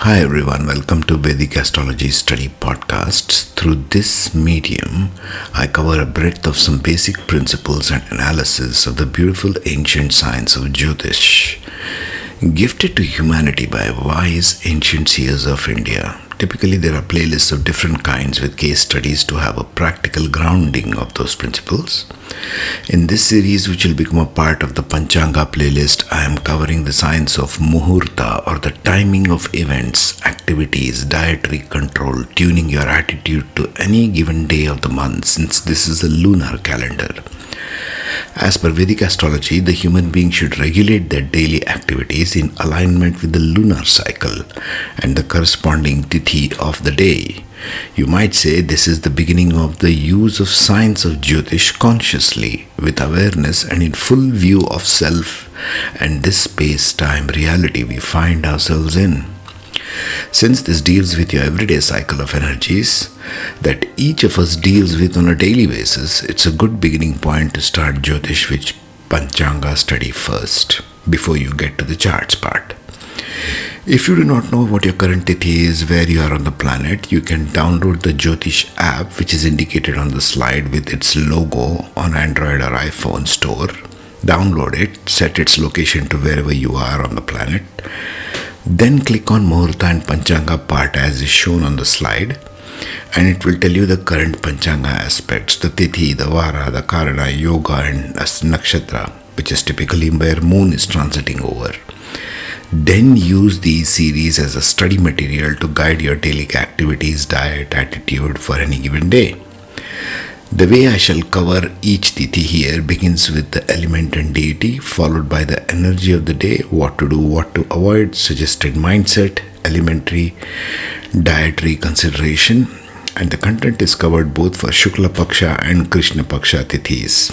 Hi everyone, welcome to Vedic Astrology Study Podcast. Through this medium, I cover a breadth of some basic principles and analysis of the beautiful ancient science of Jyotish, gifted to humanity by wise ancient seers of India. Typically, there are playlists of different kinds with case studies to have a practical grounding of those principles. In this series, which will become a part of the Panchanga playlist, I am covering the science of Muhurta, or the timing of events, activities, dietary control, tuning your attitude to any given day of the month, since this is a lunar calendar. As per Vedic astrology, the human being should regulate their daily activities in alignment with the lunar cycle and the corresponding Tithi of the day. You might say this is the beginning of the use of science of Jyotish consciously, with awareness and in full view of self and this space-time reality we find ourselves in. Since this deals with your everyday cycle of energies that each of us deals with on a daily basis, it's a good beginning point to start Jyotish with Panchanga study first, before you get to the charts part. If you do not know what your current Tithi is, where you are on the planet, you can download the Jyotish app, which is indicated on the slide with its logo on Android or iPhone store. Download it, set its location to wherever you are on the planet. Then click on Muhurta and Panchanga part as is shown on the slide, and it will tell you the current Panchanga aspects, the Tithi, the Vara, the Karana, Yoga and Nakshatra, which is typically where moon is transiting over. Then use these series as a study material to guide your daily activities, diet, attitude for any given day. The way I shall cover each Tithi here begins with the element and deity, followed by the energy of the day, what to do, what to avoid, suggested mindset, elementary, dietary consideration, and the content is covered both for Shukla Paksha and Krishna Paksha Tithis.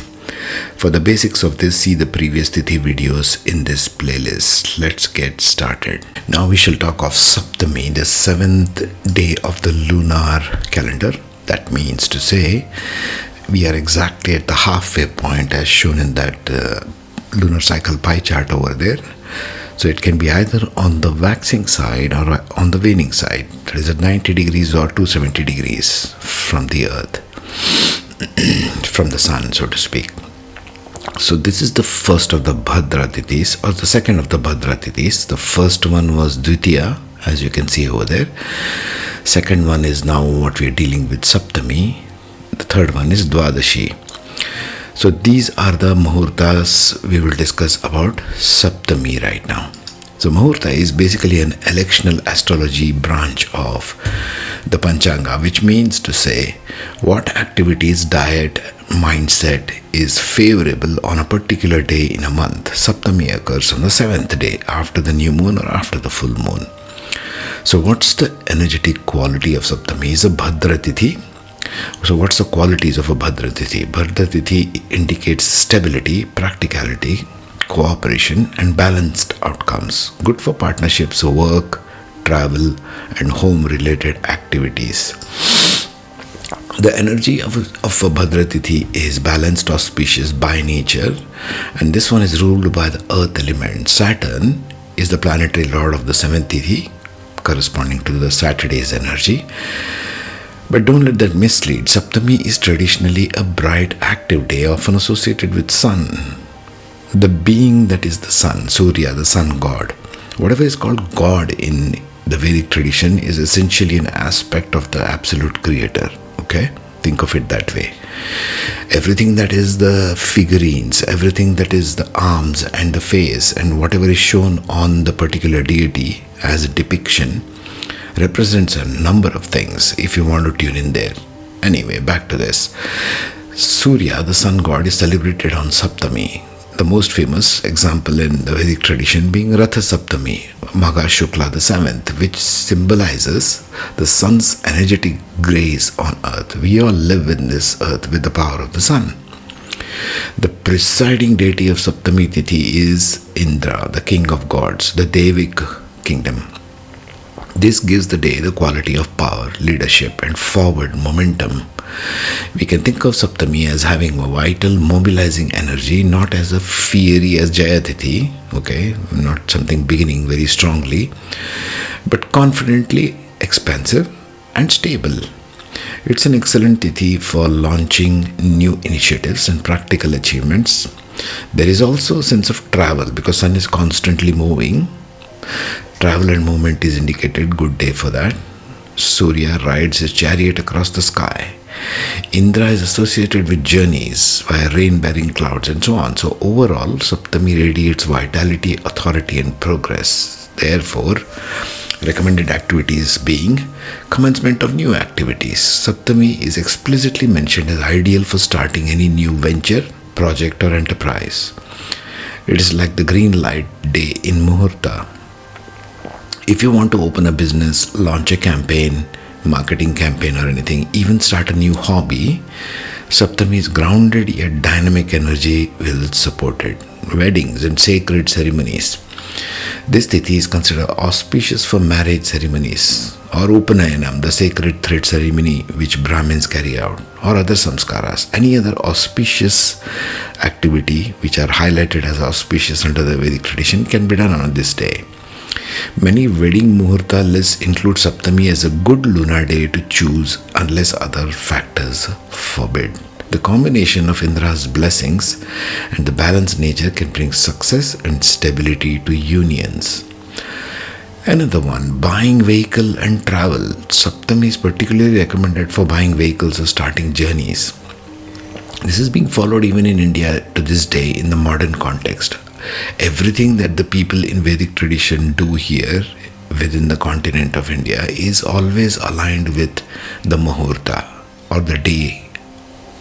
For the basics of this, see the previous Tithi videos in this playlist. Let's get started. Now we shall talk of Saptami, the 7th day of the lunar calendar. That means to say, we are exactly at the halfway point as shown in that lunar cycle pie chart over there. So it can be either on the waxing side or on the waning side. That is at 90 degrees or 270 degrees from the earth, from the sun, so to speak. So this is the first of the Bhadra Tithis, or the second of the Bhadra Tithis. The first one was Dvitiya, as you can see over there. Second one is now what we are dealing with, Saptami. The third one is Dvadashi. So these are the Muhurtas we will discuss about Saptami right now. So Muhurta is basically an electional astrology branch of the Panchanga, which means to say what activities, diet, mindset is favorable on a particular day in a month. Saptami occurs on the 7th day after the new moon or after the full moon. So what's the energetic quality of Saptami? Is a Bhadra Tithi. So what's the qualities of a Bhadra Tithi? Bhadra Tithi indicates stability, practicality, cooperation and balanced outcomes. Good for partnerships, work, travel and home related activities. The energy of a Bhadra Tithi is balanced, auspicious by nature, and this one is ruled by the earth element. Saturn is the planetary lord of the 7th Tithi, corresponding to the Saturday's energy. But don't let that mislead. Saptami is traditionally a bright, active day, often associated with sun. The being that is the sun, Surya, the sun god. Whatever is called God in the Vedic tradition is essentially an aspect of the absolute creator. Okay? Think of it that way. Everything that is the figurines, everything that is the arms and the face and whatever is shown on the particular deity as a depiction represents a number of things, if you want to tune in there. Anyway, back to this. Surya, the sun god, is celebrated on Saptami. The most famous example in the Vedic tradition being Ratha Saptami, Magha Shukla the 7th, which symbolizes the sun's energetic grace on earth. We all live in this earth with the power of the sun. The presiding deity of Saptami Tithi is Indra, the king of gods, the Devic kingdom. This gives the day the quality of power, leadership, and forward momentum. We can think of Saptami as having a vital, mobilizing energy, not as a fiery as Jaya Tithi, okay, not something beginning very strongly, but confidently expansive and stable. It's an excellent Tithi for launching new initiatives and practical achievements. There is also a sense of travel because Sun is constantly moving. Travel and movement is indicated, good day for that. Surya rides his chariot across the sky. Indra is associated with journeys via rain-bearing clouds and so on. So overall, Saptami radiates vitality, authority and progress. Therefore, recommended activities being commencement of new activities. Saptami is explicitly mentioned as ideal for starting any new venture, project or enterprise. It is like the green light day in Muhurta. If you want to open a business, launch a campaign, marketing campaign or anything, even start a new hobby, Saptami's grounded yet dynamic energy will support it. Weddings and sacred ceremonies. This Tithi is considered auspicious for marriage ceremonies or Upanayanam, the sacred thread ceremony which Brahmins carry out, or other samskaras. Any other auspicious activity which are highlighted as auspicious under the Vedic tradition can be done on this day. Many wedding Muhurta lists include Saptami as a good lunar day to choose unless other factors forbid. The combination of Indra's blessings and the balanced nature can bring success and stability to unions. Another one, buying vehicle and travel. Saptami is particularly recommended for buying vehicles or starting journeys. This is being followed even in India to this day in the modern context. Everything that the people in Vedic tradition do here within the continent of India is always aligned with the Muhurta or the day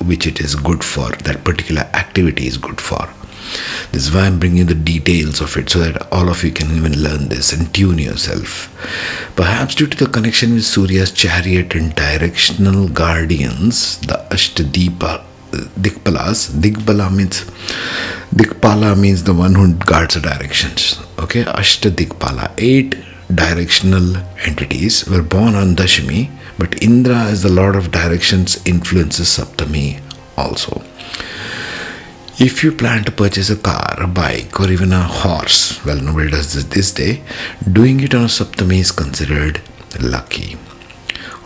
which it is good for, that particular activity is good for. This is why I'm bringing the details of it so that all of you can even learn this and tune yourself. Perhaps due to the connection with Surya's chariot and directional guardians, the Dikpala means the one who guards the directions. Okay, Ashtadikpala, 8 directional entities were born on Dashami, but Indra as the Lord of Directions influences Saptami also. If you plan to purchase a car, a bike or even a horse, well, nobody does this day, doing it on a Saptami is considered lucky.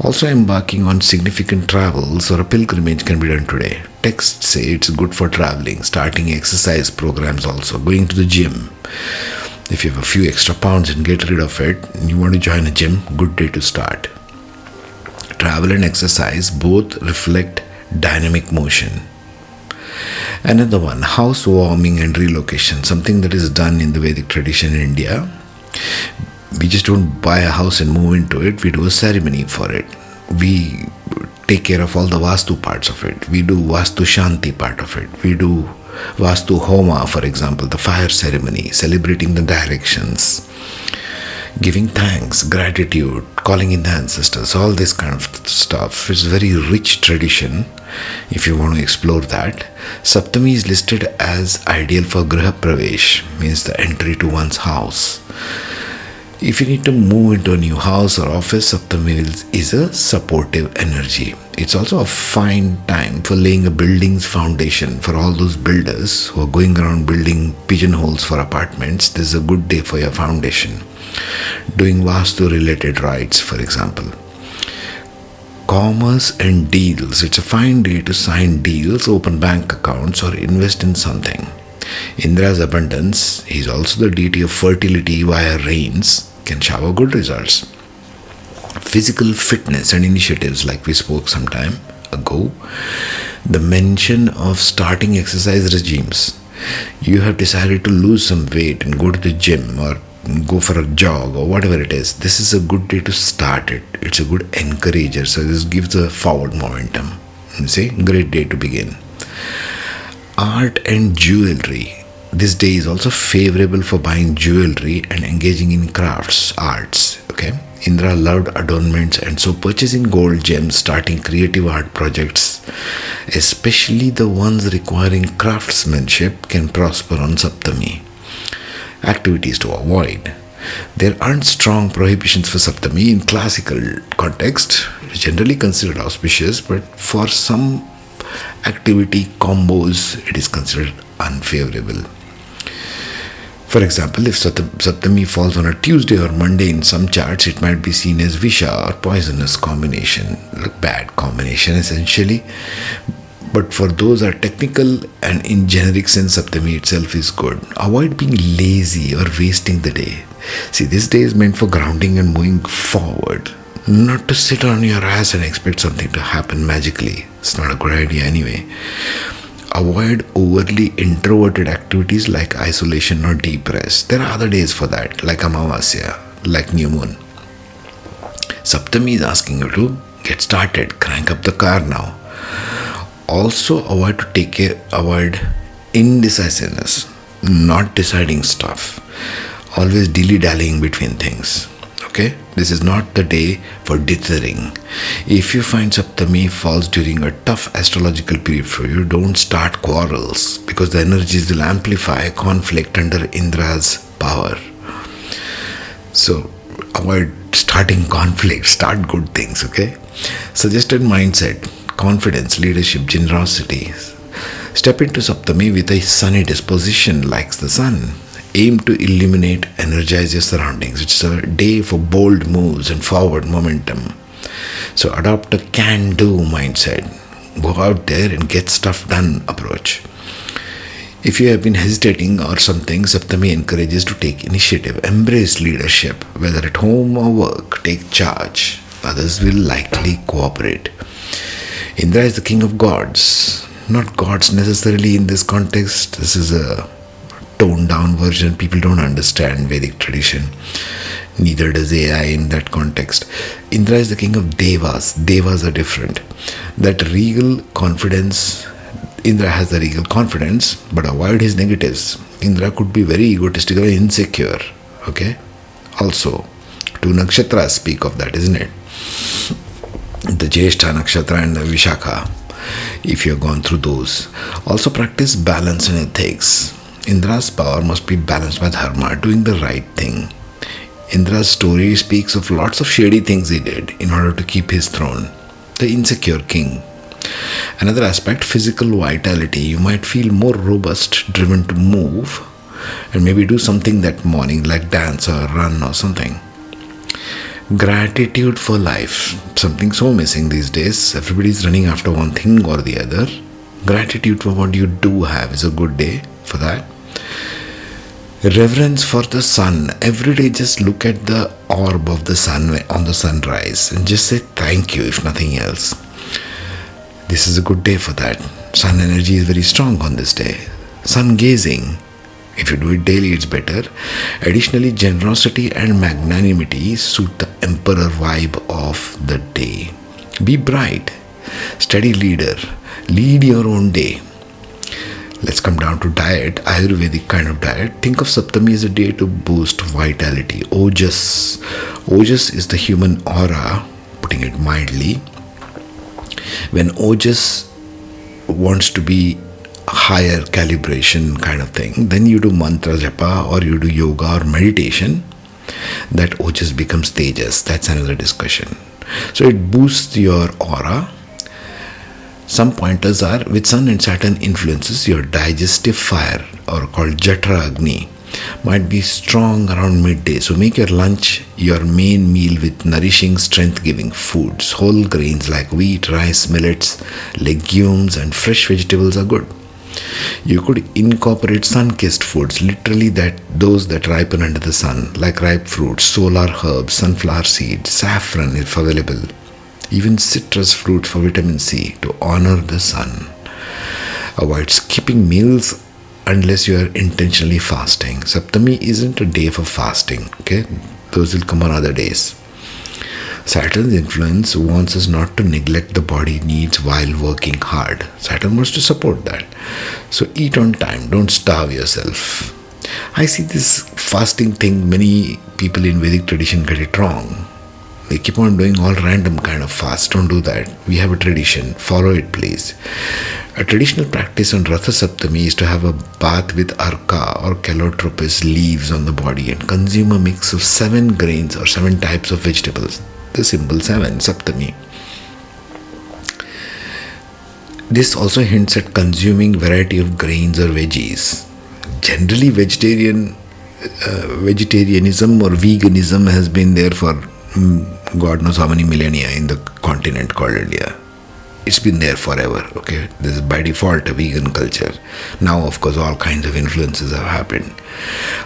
Also, embarking on significant travels or a pilgrimage can be done today. Texts say it's good for traveling, starting exercise programs also, going to the gym. If you have a few extra pounds and get rid of it, and you want to join a gym, good day to start. Travel and exercise both reflect dynamic motion. Another one, housewarming and relocation, something that is done in the Vedic tradition in India. We just don't buy a house and move into it. We do a ceremony for it. We take care of all the Vastu parts of it. We do Vastu Shanti part of it. We do Vastu Homa, for example, the fire ceremony, celebrating the directions, giving thanks, gratitude, calling in the ancestors, all this kind of stuff. It's a very rich tradition if you want to explore that. Saptami is listed as ideal for Griha Pravesh, means the entry to one's house. If you need to move into a new house or office, Saptami is a supportive energy. It's also a fine time for laying a building's foundation for all those builders who are going around building pigeonholes for apartments. This is a good day for your foundation. Doing Vastu related rites, for example. Commerce and deals. It's a fine day to sign deals, open bank accounts or invest in something. Indra's abundance, he is also the deity of fertility via rains, can shower good results. Physical fitness and initiatives like we spoke some time ago. The mention of starting exercise regimes. You have decided to lose some weight and go to the gym or go for a jog or whatever it is. This is a good day to start it. It's a good encourager. So this gives a forward momentum. You see, great day to begin. Art and jewelry. This day is also favorable for buying jewelry and engaging in crafts, arts. Okay, Indra loved adornments, and so purchasing gold gems, starting creative art projects, especially the ones requiring craftsmanship, can prosper on Saptami. Activities to avoid. There aren't strong prohibitions for Saptami in classical context, generally considered auspicious, but for some activity combos it is considered unfavorable. For example, if Saptami falls on a Tuesday or Monday in some charts, it might be seen as Visha or poisonous combination, like bad combination essentially. But for those are technical and in generic sense, Saptami itself is good. Avoid being lazy or wasting the day. See, this day is meant for grounding and moving forward, not to sit on your ass and expect something to happen magically. It's not a good idea anyway. Avoid overly introverted activities like isolation or deep rest. There are other days for that, like Amavasya, like New Moon. Saptami is asking you to get started, crank up the car now. Also avoid indecisiveness, not deciding stuff, always dilly-dallying between things. Okay, this is not the day for dithering. If you find Saptami falls during a tough astrological period for you, don't start quarrels because the energies will amplify conflict under Indra's power. So avoid starting conflict, start good things, okay? Suggested mindset, confidence, leadership, generosity. Step into Saptami with a sunny disposition like the sun. Aim to illuminate, energize your surroundings. It's a day for bold moves and forward momentum. So adopt a can-do mindset. Go out there and get stuff done approach. If you have been hesitating or something, Saptami encourages to take initiative. Embrace leadership, whether at home or work. Take charge. Others will likely cooperate. Indra is the king of gods. Not gods necessarily in this context. This is a toned down version. People don't understand Vedic tradition. Neither does AI in that context. Indra is the king of devas. Devas are different. That regal confidence, Indra has the regal confidence, but avoid his negatives. Indra could be very egotistical and insecure. Okay? Also, two nakshatras speak of that, isn't it? The Jyeshtha nakshatra and the Vishakha, if you have gone through those. Also practice balance and ethics. Indra's power must be balanced by dharma, doing the right thing. Indra's story speaks of lots of shady things he did in order to keep his throne. The insecure king. Another aspect, physical vitality. You might feel more robust, driven to move, and maybe do something that morning like dance or run or something. Gratitude for life. Something so missing these days. Everybody's running after one thing or the other. Gratitude for what you do have is a good day for that. Reverence for the sun. Every day just look at the orb of the sun on the sunrise and just say thank you if nothing else. This is a good day for that. Sun energy is very strong on this day. Sun gazing. If you do it daily, it's better. Additionally, generosity and magnanimity suit the emperor vibe of the day. Be bright. Steady leader. Lead your own day. Let's come down to diet, Ayurvedic kind of diet. Think of Saptami as a day to boost vitality. Ojas. Ojas is the human aura, putting it mildly. When Ojas wants to be higher calibration kind of thing, then you do mantra japa or you do yoga or meditation, that Ojas becomes Tejas. That's another discussion. So it boosts your aura. Some pointers are, with Sun and Saturn influences, your digestive fire, or called Jatra Agni, might be strong around midday. So make your lunch your main meal with nourishing, strength-giving foods. Whole grains like wheat, rice, millets, legumes and fresh vegetables are good. You could incorporate sun-kissed foods, literally those that ripen under the sun, like ripe fruits, solar herbs, sunflower seeds, saffron if available. Even citrus fruit for vitamin C to honor the sun. Avoid skipping meals unless you are intentionally fasting. Saptami isn't a day for fasting, okay? Those will come on other days. Saturn's influence wants us not to neglect the body needs while working hard. Saturn wants to support that. So eat on time, don't starve yourself. I see this fasting thing, many people in Vedic tradition get it wrong. They keep on doing all random kind of fast. Don't do that. We have a tradition. Follow it, please. A traditional practice on Ratha Saptami is to have a bath with arka or calotropis leaves on the body and consume a mix of 7 grains or 7 types of vegetables. The symbol 7, Saptami. This also hints at consuming variety of grains or veggies. Generally, vegetarianism or veganism has been there for God knows how many millennia in the continent called India. It's been there forever, okay? This is by default a vegan culture. Now, of course, all kinds of influences have happened.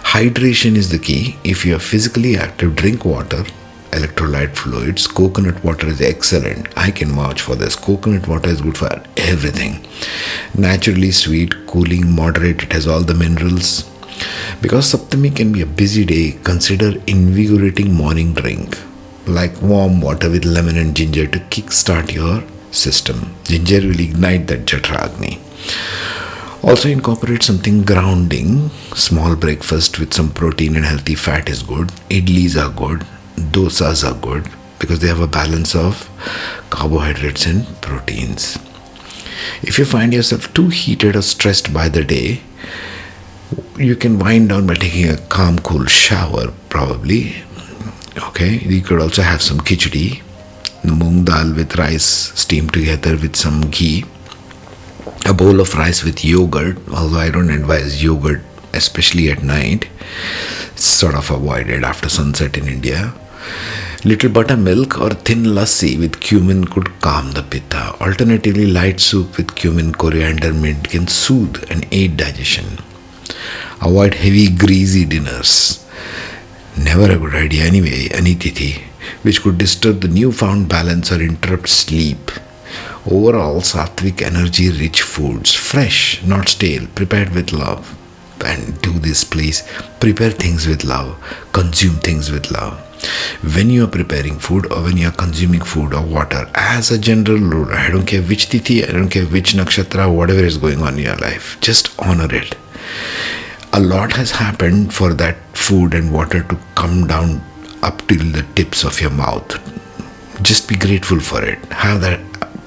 Hydration is the key. If you are physically active, drink water, electrolyte fluids. Coconut water is excellent. I can vouch for this. Coconut water is good for everything. Naturally sweet, cooling, moderate. It has all the minerals. Because Saptami can be a busy day, consider invigorating morning drink like warm water with lemon and ginger to kickstart your system. Ginger will ignite that Jatragni. Also incorporate something grounding. Small breakfast with some protein and healthy fat is good. Idlis are good. Dosas are good because they have a balance of carbohydrates and proteins. If you find yourself too heated or stressed by the day, you can wind down by taking a calm, cool shower, probably. Okay, you could also have some khichdi, the moong dal with rice steamed together with some ghee, a bowl of rice with yogurt, although I don't advise yogurt, especially at night. It's sort of avoided after sunset in India. Little buttermilk or thin lassi with cumin could calm the pitta. Alternatively, light soup with cumin, coriander, mint can soothe and aid digestion. Avoid heavy, greasy dinners. Never a good idea anyway, any tithi, which could disturb the newfound balance or interrupt sleep. Overall, sattvic, energy-rich foods, fresh, not stale, prepared with love. And do this, please. Prepare things with love. Consume things with love. When you are preparing food or when you are consuming food or water, as a general rule, I don't care which tithi, I don't care which nakshatra, whatever is going on in your life, just honor it. A lot has happened for that food and water to come down up till the tips of your mouth. Just be grateful for it. Have that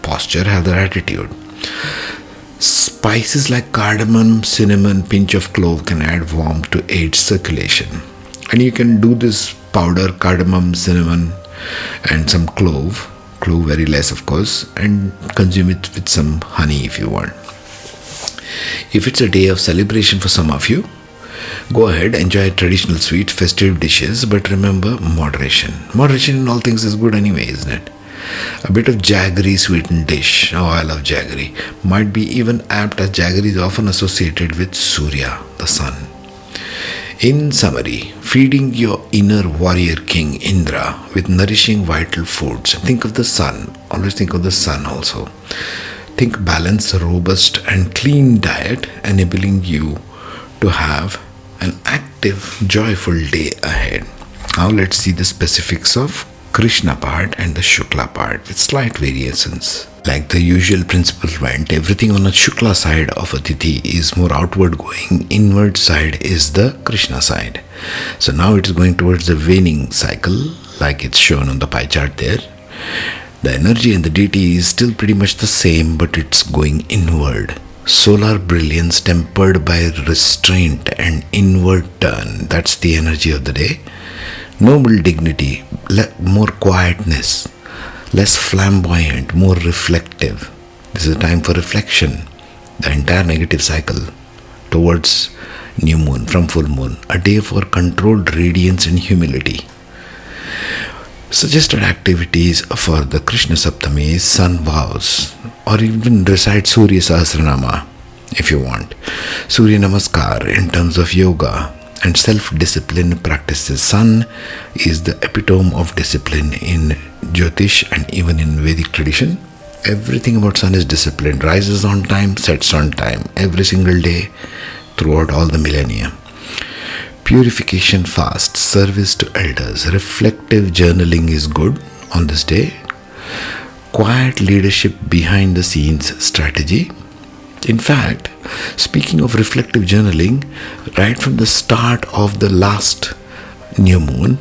posture, have that attitude. Spices like cardamom, cinnamon, pinch of clove can add warmth to aid circulation. And you can do this powder, cardamom, cinnamon and some clove very less of course, and consume it with some honey if you want. If it's a day of celebration for some of you, go ahead, enjoy traditional sweet festive dishes, but remember moderation. Moderation in all things is good anyway, isn't it? A bit of jaggery sweetened dish, oh I love jaggery, might be even apt as jaggery is often associated with Surya, the sun. In summary, feeding your inner warrior king Indra with nourishing vital foods. Think of the sun, always think of the sun also. Think balanced, robust and clean diet enabling you to have an active, joyful day ahead. Now let's see the specifics of Krishna part and the Shukla part with slight variations. Like the usual principle went, everything on the Shukla side of a Tithi is more outward going, inward side is the Krishna side. So now it is going towards the waning cycle like it's shown on the pie chart there. The energy and the deity is still pretty much the same, but it's going inward. Solar brilliance tempered by restraint and inward turn, that's the energy of the day. Noble dignity, more quietness, less flamboyant, more reflective. This is a time for reflection. The entire negative cycle towards new moon, from full moon. A day for controlled radiance and humility. Suggested activities for the Krishna Saptami is sun vows, or even recite Surya Sahasranama if you want. Surya Namaskar in terms of yoga and self-discipline practices. Sun is the epitome of discipline in Jyotish and even in Vedic tradition. Everything about sun is disciplined. Rises on time, sets on time, every single day throughout all the millennia. Purification fast, service to elders, reflective journaling is good on this day. Quiet leadership behind the scenes strategy. In fact, speaking of reflective journaling, right from the start of the last new moon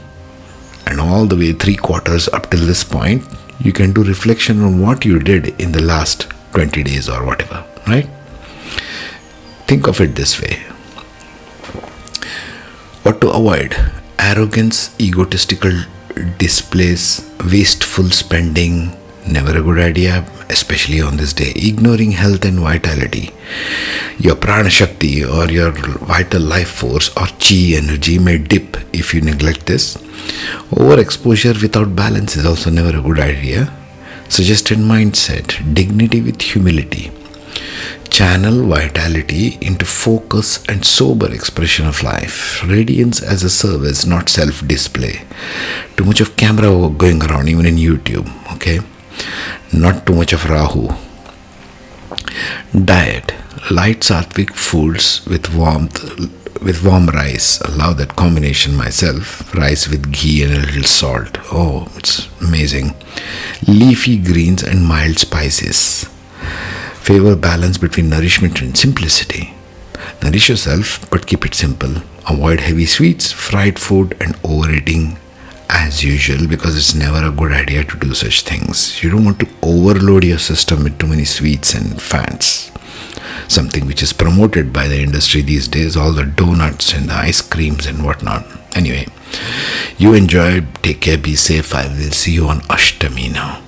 and all the way 3 quarters up till this point, you can do reflection on what you did in the last 20 days or whatever. right? Think of it this way. What to avoid? Arrogance, egotistical displays, wasteful spending, never a good idea, especially on this day. Ignoring health and vitality. Your prana shakti or your vital life force or chi energy may dip if you neglect this. Overexposure without balance is also never a good idea. Suggested mindset, dignity with humility. Channel vitality into focus and sober expression of life. Radiance as a service, not self-display. Too much of camera work going around, even in YouTube, okay? Not too much of Rahu. Diet. Light sattvic foods with warm rice. Allow that combination myself. Rice with ghee and a little salt. Oh, it's amazing. Leafy greens and mild spices. Favor balance between nourishment and simplicity. Nourish yourself, but keep it simple. Avoid heavy sweets, fried food, and overeating as usual, because it's never a good idea to do such things. You don't want to overload your system with too many sweets and fats. Something which is promoted by the industry these days, all the donuts and the ice creams and whatnot. Anyway, you enjoy, take care, be safe. I will see you on Ashtami now.